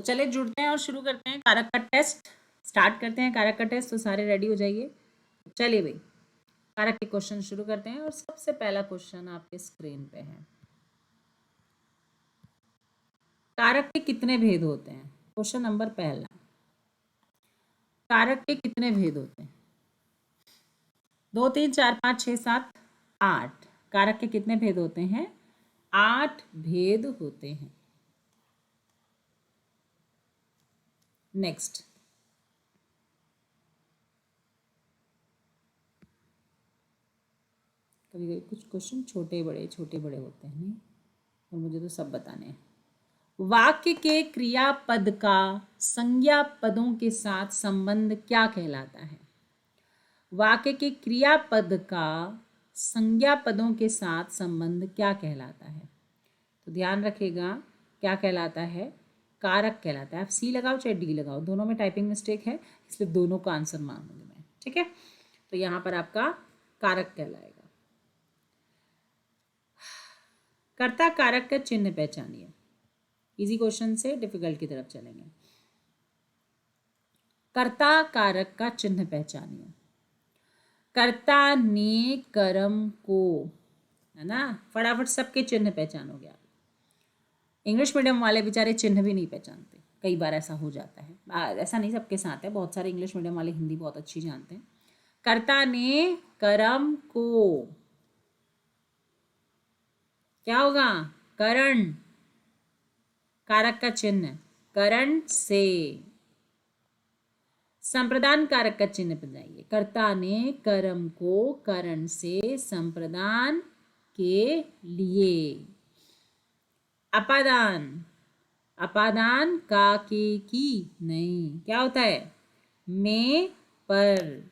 चले जुड़ते हैं और शुरू करते हैं कारक का टेस्ट। स्टार्ट करते हैं कारक का टेस्ट। तो सारे रेडी हो जाइए। चलिए भाई, कारक के क्वेश्चन शुरू करते हैं और सबसे पहला क्वेश्चन आपके स्क्रीन पे है। कारक के कितने भेद होते हैं? क्वेश्चन नंबर पहला, कारक के कितने भेद होते हैं? 2 3 4 5 6 7 8। कारक के कितने भेद होते हैं? 8 भेद होते हैं। नेक्स्ट, कभी कभी कुछ क्वेश्चन छोटे बड़े होते हैं नहीं, और मुझे तो सब बताने हैं। वाक्य के क्रियापद का संज्ञा पदों के साथ संबंध क्या कहलाता है? वाक्य के क्रियापद का संज्ञा पदों के साथ संबंध क्या कहलाता है? तो ध्यान रखिएगा, क्या कहलाता है? कारक कहलाता है। आप सी लगाओ चाहे डी लगाओ, दोनों में टाइपिंग मिस्टेक है, इसलिए दोनों का आंसर मांगूंगी मैं। ठीक है, तो यहां पर आपका कारक कहलाएगा। कर्ता कारक का चिन्ह पहचानिए। इजी क्वेश्चन से डिफिकल्ट की तरफ चलेंगे। कर्ता कारक का चिन्ह पहचानिए। कर्ता ने कर्म को, है ना, फटाफट सबके चिन्ह पहचानोगे आप। इंग्लिश मीडियम वाले बेचारे चिन्ह भी नहीं पहचानते, कई बार ऐसा हो जाता है। ऐसा नहीं सबके साथ है, बहुत सारे इंग्लिश मीडियम वाले हिंदी बहुत अच्छी जानते हैं। कर्ता ने कर्म को, क्या होगा? करण, कारक का चिन्ह करण से। संप्रदान कारक का चिन्ह बनाइए। कर्ता ने कर्म को करण से संप्रदान के लिए। अपादान, अपादान का के की नहीं, क्या होता है? में पर।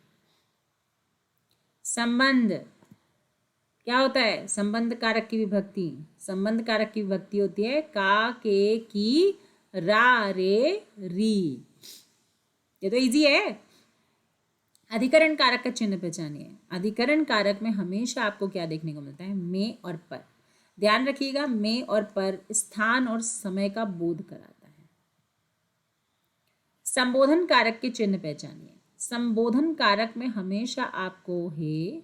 संबंध, क्या होता है? संबंध कारक की विभक्ति। संबंध कारक की विभक्ति होती है का के की रा रे री। ये तो इजी है। अधिकरण कारक का चिन्ह पहचानिए। अधिकरण कारक में हमेशा आपको क्या देखने को मिलता है? में और पर। ध्यान रखिएगा, में और पर स्थान और समय का बोध कराता है। संबोधन कारक के चिन्ह पहचानिए। संबोधन कारक में हमेशा आपको हे,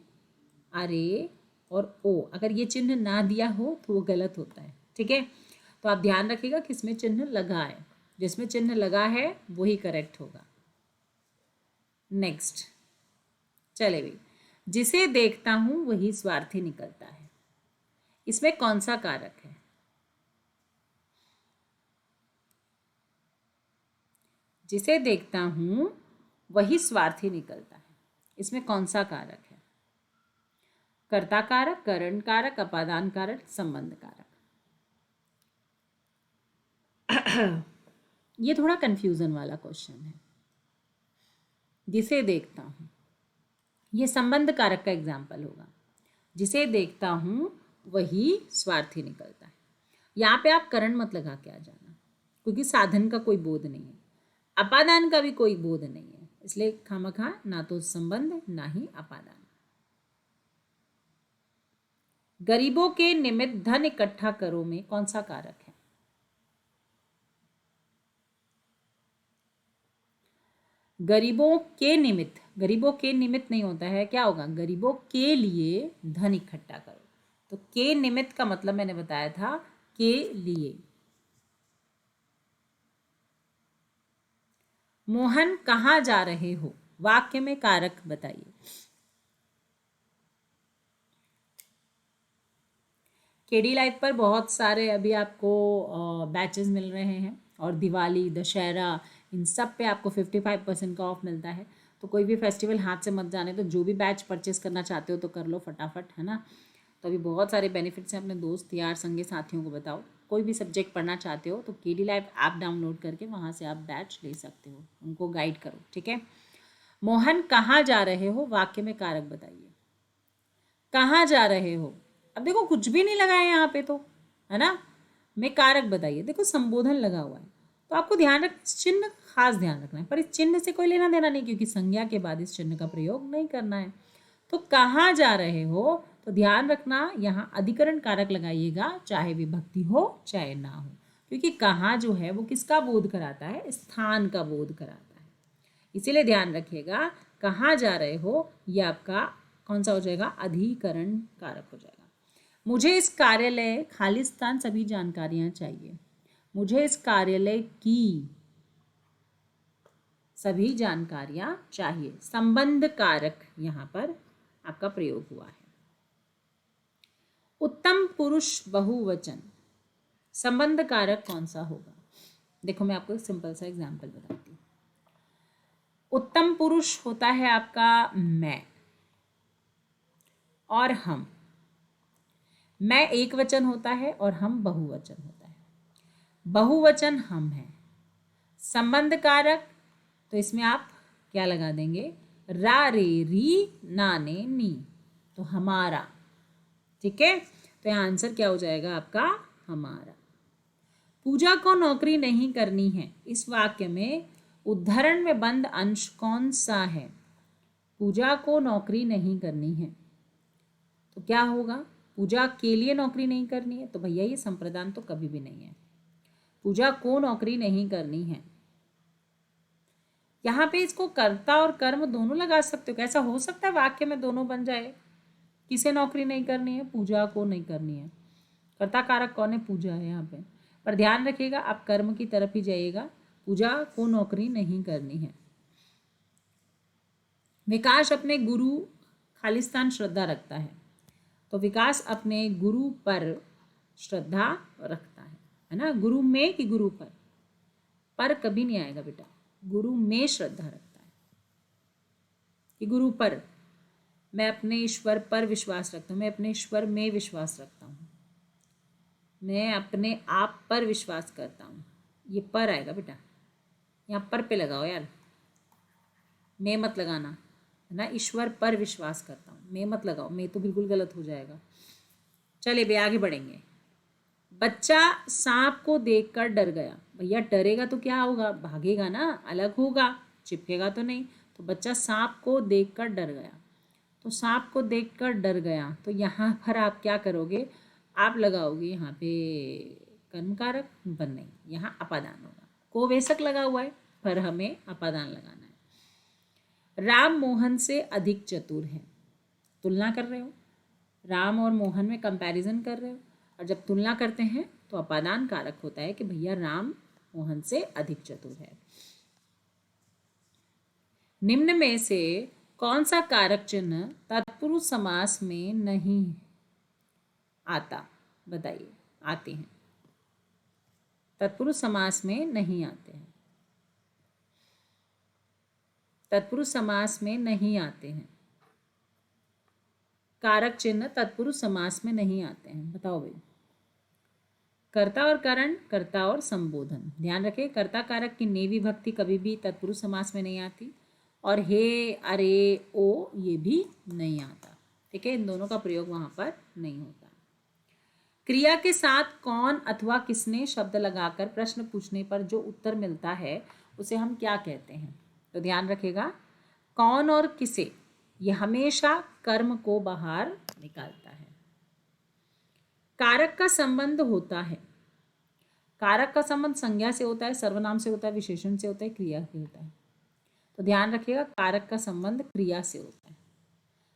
अरे और ओ, अगर ये चिन्ह ना दिया हो तो वो गलत होता है। ठीक है, तो आप ध्यान रखिएगा किसमें चिन्ह लगा है। जिसमें चिन्ह लगा है वही करेक्ट होगा। नेक्स्ट, चले भाई, जिसे देखता हूं वही स्वार्थी निकलता है। इसमें कौन सा कारक है? जिसे देखता हूं वही स्वार्थी निकलता है, इसमें कौन सा कारक है? कर्ता कारक, करण कारक, अपादान कारक, संबंध कारक। ये थोड़ा कंफ्यूजन वाला क्वेश्चन है। जिसे देखता हूं, ये संबंध कारक का एग्जाम्पल होगा। जिसे देखता हूं वही स्वार्थी निकलता है। यहाँ पे आप करण मत लगा के आ जाना, क्योंकि साधन का कोई बोध नहीं है, अपादान का भी कोई बोध नहीं है, इसलिए खामखा ना तो संबंध ना ही अपादान। गरीबों के निमित्त धन इकट्ठा करो में कौन सा कारक है? गरीबों के निमित्त, गरीबों के निमित्त नहीं होता है, क्या होगा? गरीबों के लिए धन इकट्ठा करो। तो के निमित्त का मतलब मैंने बताया था, के लिए। मोहन कहाँ जा रहे हो? वाक्य में कारक बताइए। केडी लाइव पर बहुत सारे अभी आपको बैचेस मिल रहे हैं, और दिवाली, दशहरा, इन सब पे आपको 55% का ऑफ मिलता है। तो कोई भी फेस्टिवल हाथ से मत जाने, तो जो भी बैच परचेस करना चाहते हो तो कर लो फटाफट, है ना। तो अभी बहुत सारे बेनिफिट्स हैं, अपने दोस्त यार संगी साथियों को बताओ। कोई भी सब्जेक्ट पढ़ना चाहते हो तो केडी लाइव ऐप डाउनलोड करके वहाँ से आप बैच ले सकते हो, उनको गाइड करो। ठीक है, मोहन कहाँ जा रहे हो? वाक्य में कारक बताइए। कहाँ जा रहे हो? अब देखो कुछ भी नहीं लगा है यहाँ पे तो, है ना। में कारक बताइए, देखो संबोधन लगा हुआ है, तो आपको ध्यान रख, चिन्ह खास ध्यान रखना है, पर इस चिन्ह से कोई लेना देना नहीं, क्योंकि संज्ञा के बाद इस चिन्ह का प्रयोग नहीं करना है। तो कहाँ जा रहे हो, तो ध्यान रखना यहाँ अधिकरण कारक लगाइएगा, चाहे विभक्ति हो चाहे ना हो। क्योंकि कहाँ जो है वो किसका बोध कराता है, स्थान का बोध कराता है। इसीलिए ध्यान रखिएगा, कहाँ जा रहे हो ये आपका कौन सा हो जाएगा, अधिकरण कारक हो जाएगा। मुझे इस कार्यालय खालिस्तान सभी जानकारियां चाहिए, मुझे इस कार्यालय की सभी जानकारियां चाहिए, संबंध कारक यहाँ पर आपका प्रयोग हुआ है। उत्तम पुरुष बहुवचन, संबंध कारक कौन सा होगा? देखो मैं आपको एक सिंपल सा एग्जांपल बताती हूँ। उत्तम पुरुष होता है आपका मैं और हम, मैं एक वचन होता है और हम बहुवचन होता है। बहुवचन हम है। संबंध कारक तो इसमें आप क्या लगा देंगे, रा रे री ना ने नी, तो हमारा। ठीक है, तो यहाँ आंसर क्या हो जाएगा आपका, हमारा। पूजा को नौकरी नहीं करनी है, इस वाक्य में उद्धरण में बंद अंश कौन सा है? पूजा को नौकरी नहीं करनी है तो क्या होगा, पूजा के लिए नौकरी नहीं करनी है, तो भैया ये संप्रदान तो कभी भी नहीं है। पूजा को नौकरी नहीं करनी है, यहाँ पे इसको कर्ता और कर्म दोनों लगा सकते हो। कैसा हो सकता है वाक्य में दोनों बन जाए? किसे नौकरी नहीं करनी है? पूजा को नहीं करनी है। कर्ता कारक कौन है? पूजा है यहाँ पे। पर ध्यान रखिएगा आप कर्म की तरफ ही जाइएगा, पूजा को नौकरी नहीं करनी है। विकास अपने गुरु खालिस्तान श्रद्धा रखता है, तो विकास अपने गुरु पर श्रद्धा रखता है ना। गुरु में कि गुरु पर कभी नहीं आएगा बेटा, गुरु में श्रद्धा रखता है कि गुरु पर। मैं अपने ईश्वर पर विश्वास रखता हूँ, मैं अपने ईश्वर में विश्वास रखता हूँ, मैं अपने आप पर विश्वास करता हूँ, ये पर आएगा बेटा। यहाँ पर पे लगाओ यार, मैं मत लगाना है ना। ईश्वर पर विश्वास करता हूँ, मैं मत लगाओ, मैं तो बिल्कुल गलत हो जाएगा। चलिए भैया आगे बढ़ेंगे। बच्चा सांप को देखकर डर गया, भैया डरेगा तो क्या होगा, भागेगा ना, अलग होगा, चिपकेगा तो नहीं। तो बच्चा सांप को देखकर डर गया, तो सांप को देखकर डर गया, तो यहाँ पर आप क्या करोगे, आप लगाओगे यहाँ पे कर्म कारक, पर नहीं, यहाँ अपादान होगा। को वेशक लगा हुआ है पर हमें अपादान लगाना है। राम मोहन से अधिक चतुर है, तुलना कर रहे हो, राम और मोहन में कंपैरिजन कर रहे हो, और जब तुलना करते हैं तो अपादान कारक होता है कि भैया राम मोहन से अधिक चतुर है। निम्न में से कौन सा कारक चिन्ह तत्पुरुष समास में नहीं आता, बताइए। आते हैं, तत्पुरुष समास में नहीं आते हैं, तत्पुरुष समास में नहीं आते हैं। कारक चिन्ह तत्पुरुष समास में नहीं आते हैं, बताओ भाई। कर्ता और करण, कर्ता और संबोधन। ध्यान रखें, कर्ता कारक की ने विभक्ति कभी भी तत्पुरुष समास में नहीं आती, और हे, अरे, ओ ये भी नहीं आता। ठीक है, इन दोनों का प्रयोग वहां पर नहीं होता। क्रिया के साथ कौन अथवा किसने शब्द लगाकर प्रश्न पूछने पर जो उत्तर मिलता है उसे हम क्या कहते हैं? तो ध्यान रखिएगा, कौन और किसे ये हमेशा कर्म को बाहर निकालता है। कारक का संबंध होता है, कारक का संबंध संज्ञा से होता है, सर्वनाम से होता है, विशेषण से होता है, क्रिया से होता है। तो ध्यान रखिएगा, कारक का संबंध क्रिया से होता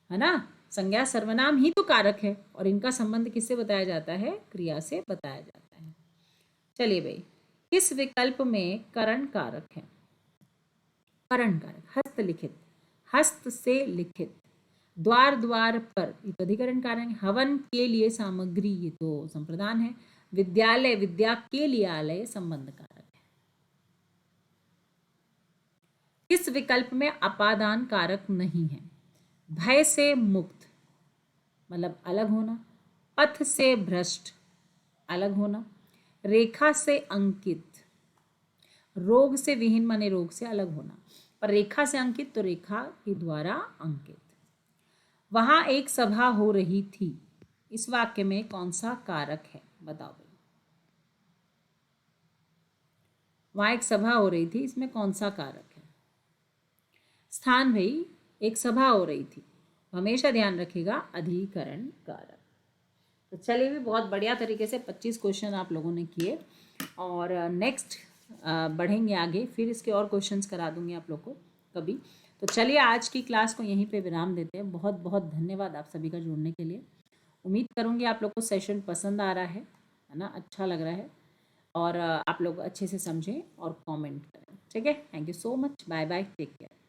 है ना। संज्ञा सर्वनाम ही तो कारक है, और इनका संबंध किससे बताया जाता है? क्रिया से बताया जाता है। चलिए भाई, किस विकल्प में करण कारक है? करण कारक हस्तलिखित, हस्त से लिखित, द्वार द्वार पर, ये तो अधिकरण कारक है। हवन के लिए सामग्री, ये तो संप्रदान है। विद्यालय, विद्या के लिए आलय, संबंध कारक है। किस विकल्प में अपादान कारक नहीं है? भय से मुक्त मतलब अलग होना, पथ से भ्रष्ट अलग होना, रेखा से अंकित, रोग से विहीन माने रोग से अलग होना। पर रेखा से अंकित तो रेखा के द्वारा अंकित। वहां एक सभा हो रही थी, इस वाक्य में कौन सा कारक है, बताओ भाई। वहां एक सभा हो रही थी, इसमें कौन सा कारक है? स्थान भाई, एक सभा हो रही थी, हमेशा ध्यान रखिएगा अधिकरण कारक। तो चलिए भी बहुत बढ़िया तरीके से 25 क्वेश्चन आप लोगों ने किए, और नेक्स्ट बढ़ेंगे आगे, फिर इसके और क्वेश्चंस करा दूंगी आप लोग को कभी। तो चलिए आज की क्लास को यहीं पे विराम देते हैं। बहुत बहुत धन्यवाद आप सभी का जुड़ने के लिए। उम्मीद करूँगी आप लोग को सेशन पसंद आ रहा है ना, अच्छा लग रहा है, और आप लोग अच्छे से समझें और कमेंट करें। ठीक है, thank you so much, bye bye, take care.